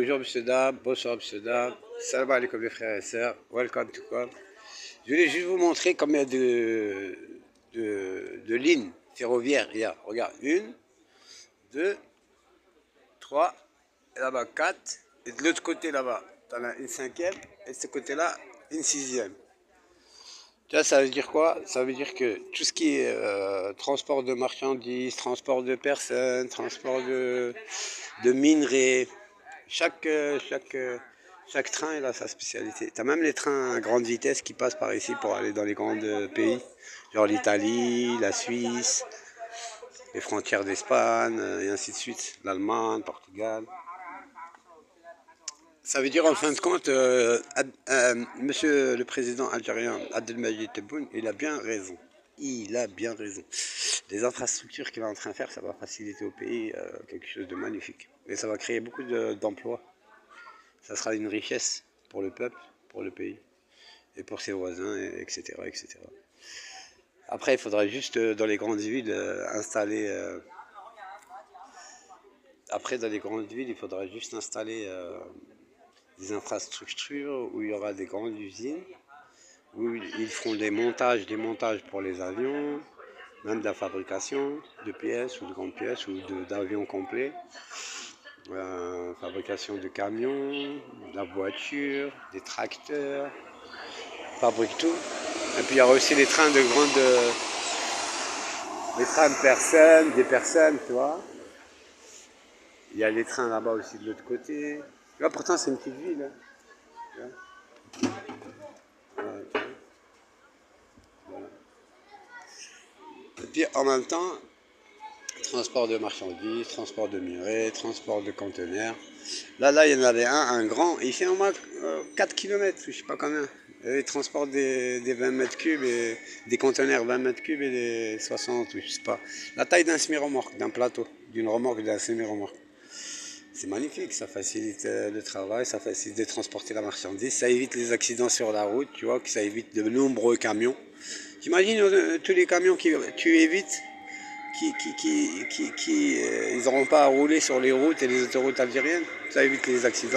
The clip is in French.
Bonjour monsieur dame, bonsoir monsieur dame, salam alaikum les frères et sœurs, welcome to come. Je voulais juste vous montrer combien de lignes ferroviaires il y a. Regarde, 1, 2, 3, et là-bas 4, et de l'autre côté là-bas, tu en as une cinquième, et de ce côté-là, une sixième. Tu vois, ça veut dire quoi? Ça veut dire que tout ce qui est transport de marchandises, transport de personnes, transport de minerais, chaque train il a sa spécialité. Tu as même les trains à grande vitesse qui passent par ici pour aller dans les grands pays, genre l'Italie, la Suisse, les frontières d'Espagne, et ainsi de suite, l'Allemagne, le Portugal. Ça veut dire en fin de compte, monsieur le président algérien Abdelmadjid Tebboune, il a bien raison. Il a bien raison. Les infrastructures qu'il est en train de faire, ça va faciliter au pays quelque chose de magnifique. Et ça va créer beaucoup d'emplois. Ça sera une richesse pour le peuple, pour le pays, et pour ses voisins, etc., etc. Après, il faudra juste dans les grandes villes installer... Après, dans les grandes villes, il faudra juste installer des infrastructures où il y aura des grandes usines, où ils feront des montages pour les avions, même de la fabrication de pièces ou de grandes pièces ou d'avions complets, fabrication de camions, de la voiture, des tracteurs, fabrique tout. Et puis il y aura aussi les trains de personnes, des personnes, tu vois. Il y a les trains là-bas aussi de l'autre côté. Là pourtant c'est une petite ville. Hein. Voilà. Et puis en même temps, transport de marchandises, transport de minerais, transport de conteneurs. Là, il y en avait un grand, il fait au moins 4 km, je sais pas combien. Il transporte des 20 mètres cubes, et des conteneurs 20 mètres cubes et des 60, je sais pas. La taille d'un semi-remorque, d'un plateau, d'une remorque, d'un semi-remorque. C'est magnifique, ça facilite le travail, ça facilite de transporter la marchandise, ça évite les accidents sur la route, tu vois, que ça évite de nombreux camions. T'imagines tous les camions que tu évites ils n'auront pas à rouler sur les routes et les autoroutes algériennes, ça évite les accidents.